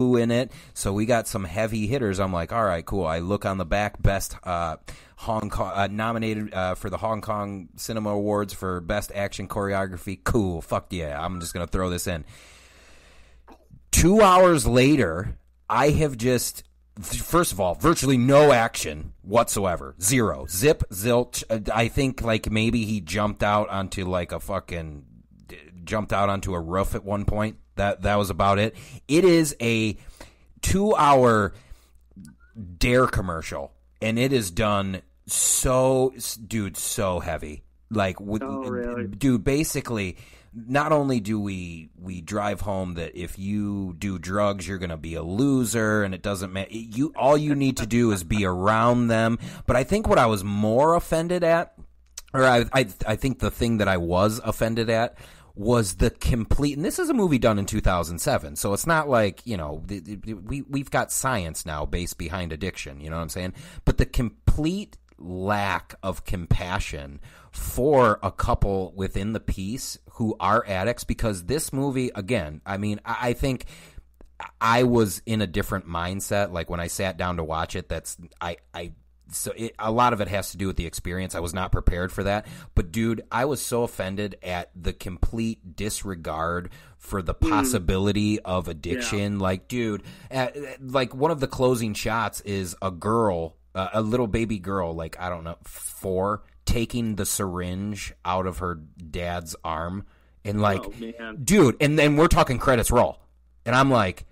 in it, so we got some heavy hitters. I'm like, all right, cool. I look on the back, best Hong Kong nominated for the Hong Kong Cinema Awards for best action choreography. Cool, fuck yeah, I'm just gonna throw this in. 2 hours later, I have just, first of all, virtually no action whatsoever. Zero. Zip, zilch. I think like maybe he jumped out onto a roof at one point. That was about it. It is a 2 hour Dare commercial, and it is done so heavy. Like, really? Dude, basically, not only do we drive home that if you do drugs, you're going to be a loser, and it doesn't matter. All you need to do is be around them. But I think what I was more offended at, or I think the thing that I was offended at, was the complete, and this is a movie done in 2007, so it's not like, we've got science now based behind addiction, you know what I'm saying? But the complete lack of compassion for a couple within the piece who are addicts, because this movie, again, I mean, I think I was in a different mindset. Like when I sat down to watch it, a lot of it has to do with the experience. I was not prepared for that. But, dude, I was so offended at the complete disregard for the possibility of addiction. Yeah. Like, dude, like one of the closing shots is a girl, a little baby girl, like, I don't know, 4, taking the syringe out of her dad's arm. And, like, dude, and then we're talking credits roll. And I'm like,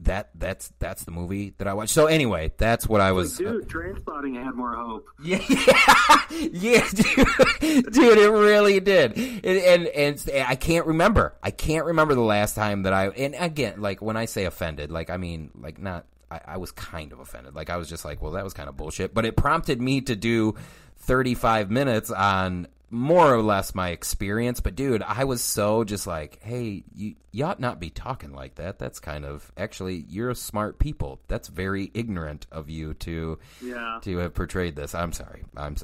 that's the movie that I watched. So anyway, that's what I was. Dude, Trainspotting had more hope. Yeah, dude, it really did. And I can't remember. The last time that and again, like when I say offended, like I mean, like not. I was kind of offended. Like I was just like, well, that was kind of bullshit. But it prompted me to do 35 minutes on more or less my experience. But dude, I was so just like, hey, you ought not be talking like that. That's kind of, actually, you're smart people. That's very ignorant of you to have portrayed this. I'm sorry. It's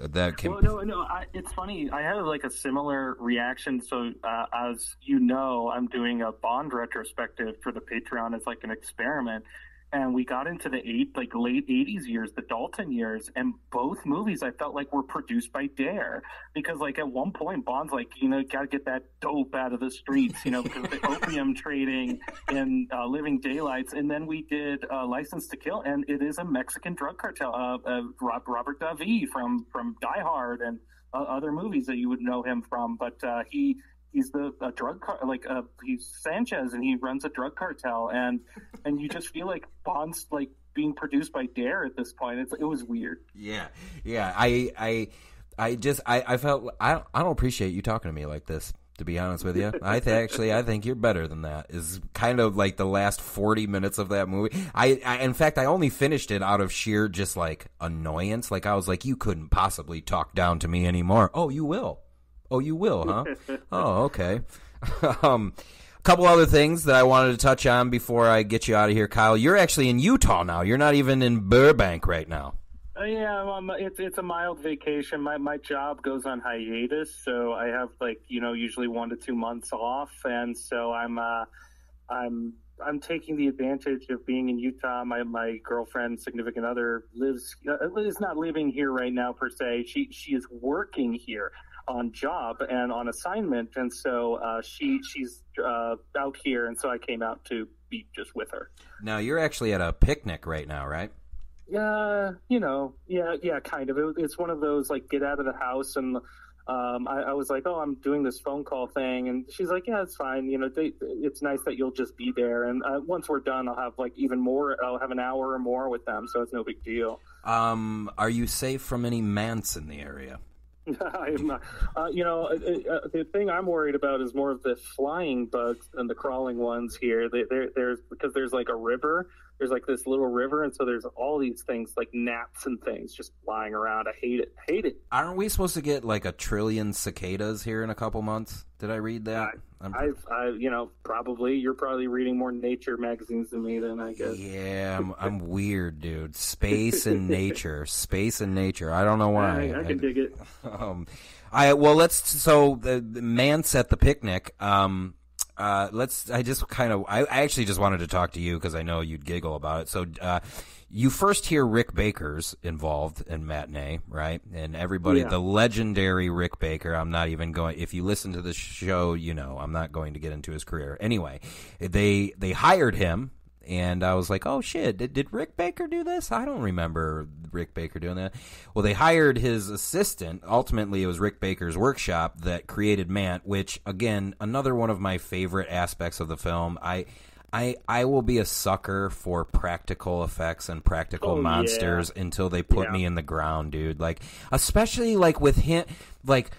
funny. I had like a similar reaction. So as you know, I'm doing a Bond retrospective for the Patreon as like an experiment. And we got into the late 80s years, the Dalton years, and both movies I felt like were produced by Dare. Because like at one point, Bond's like, got to get that dope out of the streets, because of the opium trading in Living Daylights. And then we did License to Kill, and it is a Mexican drug cartel. Robert Davi from Die Hard and other movies that you would know him from. But he's the he's Sanchez, and he runs a drug cartel, and you just feel like Bond's like being produced by Dare at this point. It was weird. Yeah. I felt I don't appreciate you talking to me like this, to be honest with you. I think you're better than that. Is kind of like the last 40 minutes of that movie. In fact, I only finished it out of sheer just like annoyance. Like I was like, you couldn't possibly talk down to me anymore. Oh, you will, huh? Oh, okay. Couple other things that I wanted to touch on before I get you out of here, Kyle. You're actually in Utah now. You're not even in Burbank right now. Yeah, it's a mild vacation. My job goes on hiatus, so I have usually 1 to 2 months off, and so I'm taking the advantage of being in Utah. My girlfriend, significant other, is not living here right now per se. She is working here on job and on assignment, and so she's out here, and so I came out to be just with her. Now you're actually at a picnic right now, right? Yeah, kind of. It's one of those like get out of the house, and I was like, oh, I'm doing this phone call thing, and she's like, yeah, it's fine. It's nice that you'll just be there, and once we're done, I'll have like even more. I'll have an hour or more with them, so it's no big deal. Are you safe from any manse in the area? I'm not. The thing I'm worried about is more of the flying bugs than the crawling ones here. There's because there's like a river. There's like this little river, and so there's all these things like gnats and things just flying around. I hate it. Aren't we supposed to get like 1 trillion cicadas here in a couple months? Did I read that? Probably. You're probably reading more nature magazines than me, then I guess. Yeah, I'm weird, dude. Space and nature. I don't know why. I can dig it. The manse at the picnic. I actually just wanted to talk to you because I know you'd giggle about it. So, you first hear Rick Baker's involved in Matinee, right? And everybody, the legendary Rick Baker, I'm not even going, if you listen to the show, you know, I'm not going to get into his career. Anyway, they hired him, and I was like, oh shit, did Rick Baker do this? I don't remember Rick Baker doing that. Well, they hired his assistant. Ultimately, it was Rick Baker's workshop that created Mant, which, again, another one of my favorite aspects of the film. I will be a sucker for practical effects and practical monsters until they put me in the ground, dude. Like, especially like with him, like,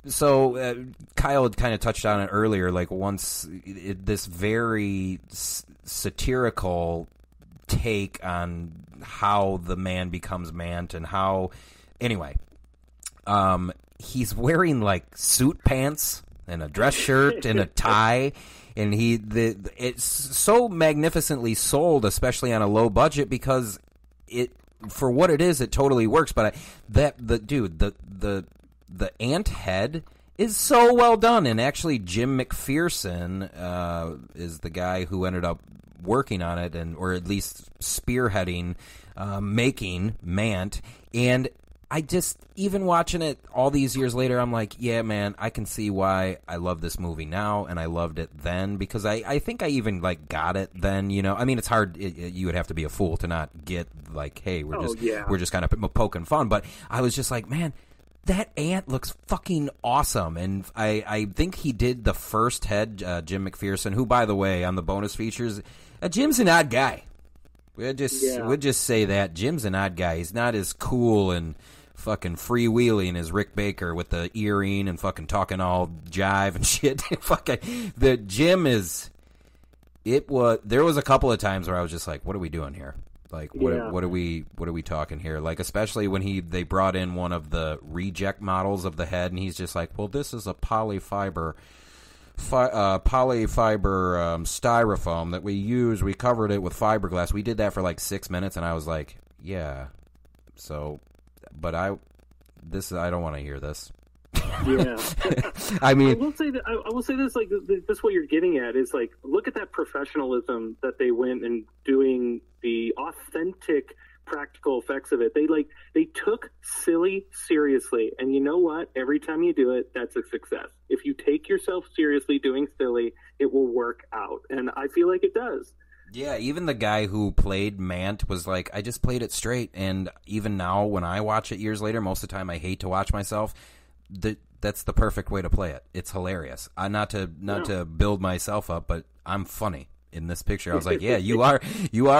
so Kyle had kind of touched on it earlier. Like, this very satirical take on how the man becomes Mant and how, anyway, he's wearing like suit pants and a dress shirt and a tie. And it's so magnificently sold, especially on a low budget, because for what it is, it totally works. But the ant head is so well done, and actually Jim McPherson is the guy who ended up working on it, or at least spearheading making Mant. And I just, even watching it all these years later, I'm like, yeah, man, I can see why I love this movie now, and I loved it then, because I think I even, like, got it then, you know? I mean, it's hard, you would have to be a fool to not get, like, hey, we're just kind of poking fun, but I was just like, man, that ant looks fucking awesome, and I think he did the first head, Jim McPherson, who, by the way, on the bonus features, Jim's an odd guy. We'll just say that. Jim's an odd guy. He's not as cool and fucking freewheeling as Rick Baker with the earring and fucking talking all jive and shit. Fucking the Jim is. There was a couple of times where I was just like, "What are we doing here? Like, what are we talking here? Like, especially when they brought in one of the reject models of the head, and he's just like, "Well, this is a polyfiber styrofoam that we use. We covered it with fiberglass. We did that for like 6 minutes," and I was like, "Yeah." So, but I don't want to hear this. Yeah, I mean, I will say this. Like, this what you're getting at is like, look at that professionalism that they went and doing the authentic practical effects of it. They took silly seriously, and you know what? Every time you do it, that's a success. If you take yourself seriously doing silly, it will work out, and I feel like it does. Yeah, even the guy who played Mant was like, I just played it straight, and even now when I watch it years later, most of the time I hate to watch myself. That's the perfect way to play it. It's hilarious. Not to build myself up, but I'm funny in this picture. I was like, yeah, you are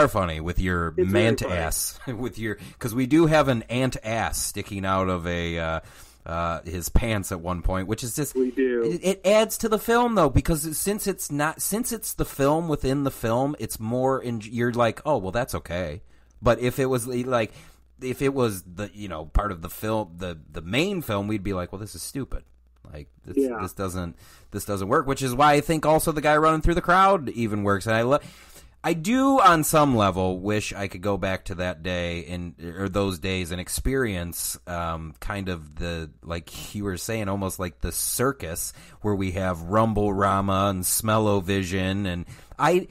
funny with your Mant ass, because we do have an ant ass sticking out of his pants at one point, which is just, we do. It adds to the film though, because since it's the film within the film, it's more you're like, oh well, that's okay. But if it was the part of the film, the main film, we'd be like, well, this is stupid. Like this doesn't work, which is why I think also the guy running through the crowd even works. And I do on some level wish I could go back to that day or those days and experience kind of the, like you were saying, almost like the circus where we have Rumble-Rama and Smell-O-Vision, and I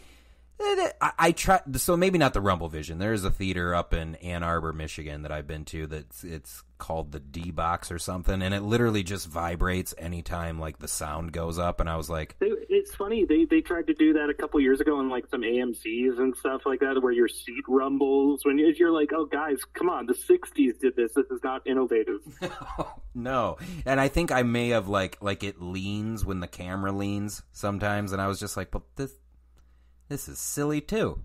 try, so maybe not the Rumble Vision. There's a theater up in Ann Arbor, Michigan that I've been to it's called the D-Box or something, and it literally just vibrates anytime like the sound goes up, and I was like... It's funny, they tried to do that a couple years ago in like some AMCs and stuff like that, where your seat rumbles, when you're like, oh guys, come on, the 60s did this is not innovative. No, and I think I may have like it leans when the camera leans sometimes, and I was just like, but this is silly too.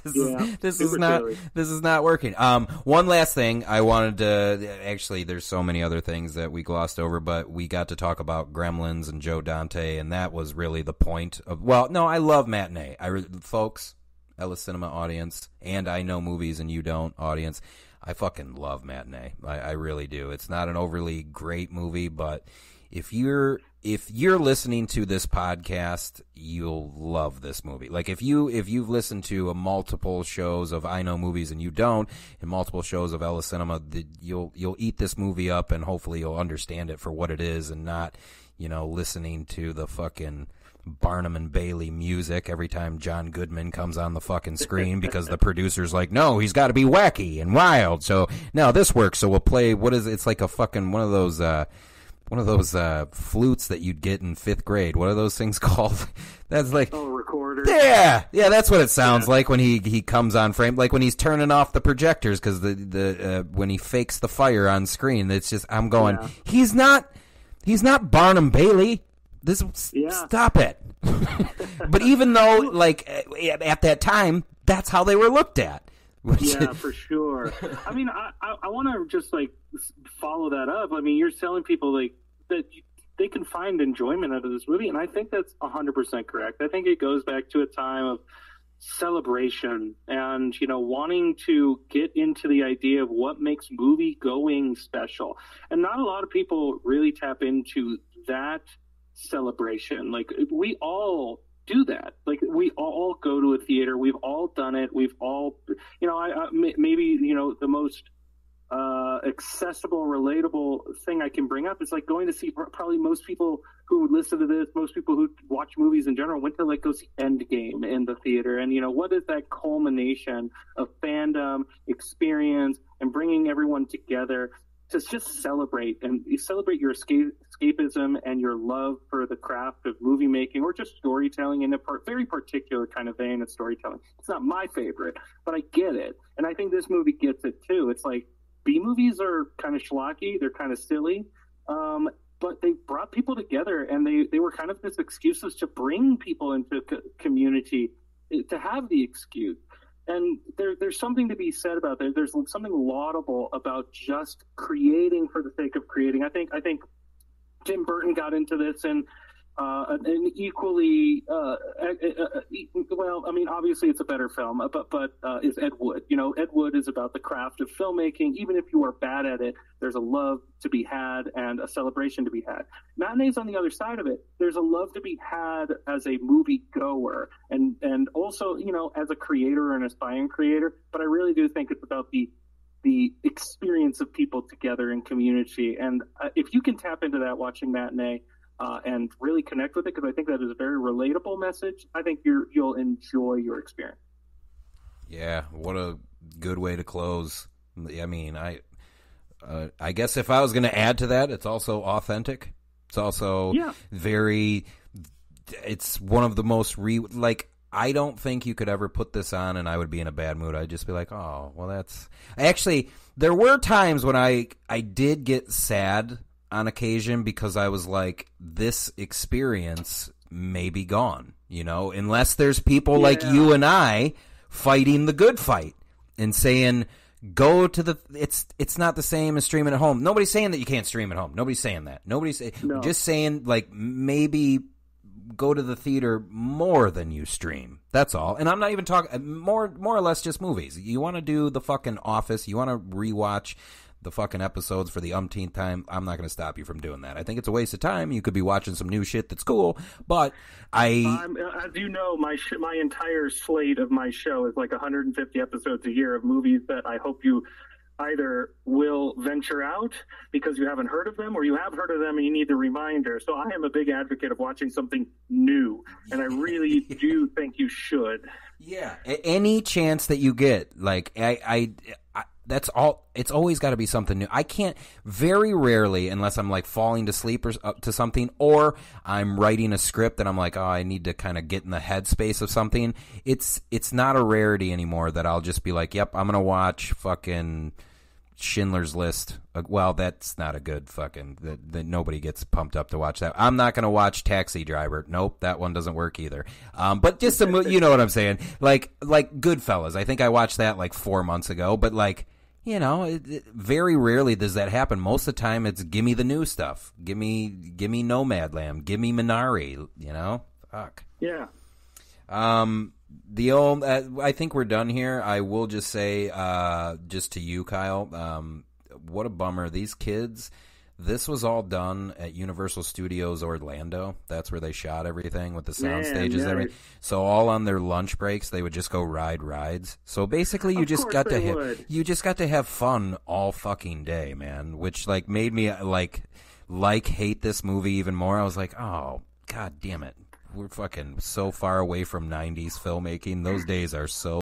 This is not working. One last thing I wanted to, actually there's so many other things that we glossed over, but we got to talk about Gremlins and Joe Dante, and that was really the point of, well, no, I love Matinee. Folks, Ellis Cinema audience, and I know movies and you don't audience, I fucking love Matinee. I really do. It's not an overly great movie, but if you're listening to this podcast, you'll love this movie. Like if you've listened to multiple shows of I Know Movies and you don't, and multiple shows of Ellis Cinema, you'll eat this movie up, and hopefully you'll understand it for what it is, and not, listening to the fucking Barnum and Bailey music every time John Goodman comes on the fucking screen because the producer's like, no, he's got to be wacky and wild. So now this works. So we'll play, it's like a fucking one of those flutes that you'd get in 5th grade. What are those things called? That's like, oh, recorder. Yeah, that's what it sounds like when he comes on frame, like when he's turning off the projectors because when he fakes the fire on screen. It's just I'm going. Yeah. He's not Barnum Bailey. Stop it. But even though, like, at that time, that's how they were looked at. Yeah, for sure. I mean, I want to just, like, follow that up. I mean, you're telling people, like, that they can find enjoyment out of this movie, and I think that's 100% correct. I think it goes back to a time of celebration and, wanting to get into the idea of what makes movie going special. And not a lot of people really tap into that celebration. Like, we all do that. Like, we all go to a theater. We've all done it. We've all, maybe, the most accessible, relatable thing I can bring up is like going to see, probably most people who listen to this, most people who watch movies in general went to like go see Endgame in the theater. And, what is that culmination of fandom, experience, and bringing everyone together to just celebrate, and you celebrate your escapism and your love for the craft of movie making or just storytelling in a very particular kind of vein of storytelling. It's not my favorite, but I get it. And I think this movie gets it too. It's like B movies are kind of schlocky. They're kind of silly. But they brought people together, and they were kind of this excuses to bring people into community, to have the excuse. And there's something to be said about that. There's something laudable about just creating for the sake of creating. I think Tim Burton got into this in an equally well. I mean, obviously it's a better film, but is Ed Wood. Ed Wood is about the craft of filmmaking. Even if you are bad at it, there's a love to be had and a celebration to be had. Matinee's on the other side of it. There's a love to be had as a movie goer and also, as a creator or an aspiring creator. But I really do think it's about the experience of people together in community. And if you can tap into that watching Matinee, and really connect with it, because I think that is a very relatable message, I think you'll enjoy your experience. Yeah, what a good way to close. I mean, I guess if I was going to add to that, it's also authentic. It's also it's one of the most I don't think you could ever put this on and I would be in a bad mood. I'd just be like, oh, well, that's... Actually, there were times when I did get sad on occasion because I was like, this experience may be gone, unless there's people like you and I fighting the good fight and saying, go to the, it's not the same as streaming at home. Nobody's saying that you can't stream at home. Nobody's saying that. Just saying, like, maybe go to the theater more than you stream. That's all. And I'm not even talking more or less just movies. You want to do the fucking Office, you want to rewatch the fucking episodes for the umpteenth time, I'm not going to stop you from doing that. I think it's a waste of time. You could be watching some new shit that's cool, but as you know, my entire slate of my show is like 150 episodes a year of movies that I hope you either will venture out because you haven't heard of them, or you have heard of them and you need the reminder. So I am a big advocate of watching something new, and I really do think you should. Yeah, any chance that you get, like I that's all. It's always got to be something new. I can't, very rarely, unless I'm like falling to sleep or up to something, or I'm writing a script that I'm like, oh, I need to kind of get in the headspace of something. It's not a rarity anymore that I'll just be like, yep, I'm gonna watch fucking Schindler's List. Well, that's not a good fucking that nobody gets pumped up to watch that. I'm not gonna watch Taxi Driver. Nope, that one doesn't work either. But just you know what I'm saying? Like Goodfellas. I think I watched that like 4 months ago, but like. Very rarely does that happen. Most of the time, it's give me the new stuff. Give me Nomadland. Give me Minari. Fuck. Yeah. The old. I think we're done here. I will just say, just to you, Kyle. What a bummer. These kids. This was all done at Universal Studios Orlando. That's where they shot everything with the sound stages. Everything. So all on their lunch breaks, they would just go ride rides. So basically, you just got to have fun all fucking day, man. Which like made me like hate this movie even more. I was like, oh god damn it, we're fucking so far away from 90s filmmaking. Those days are so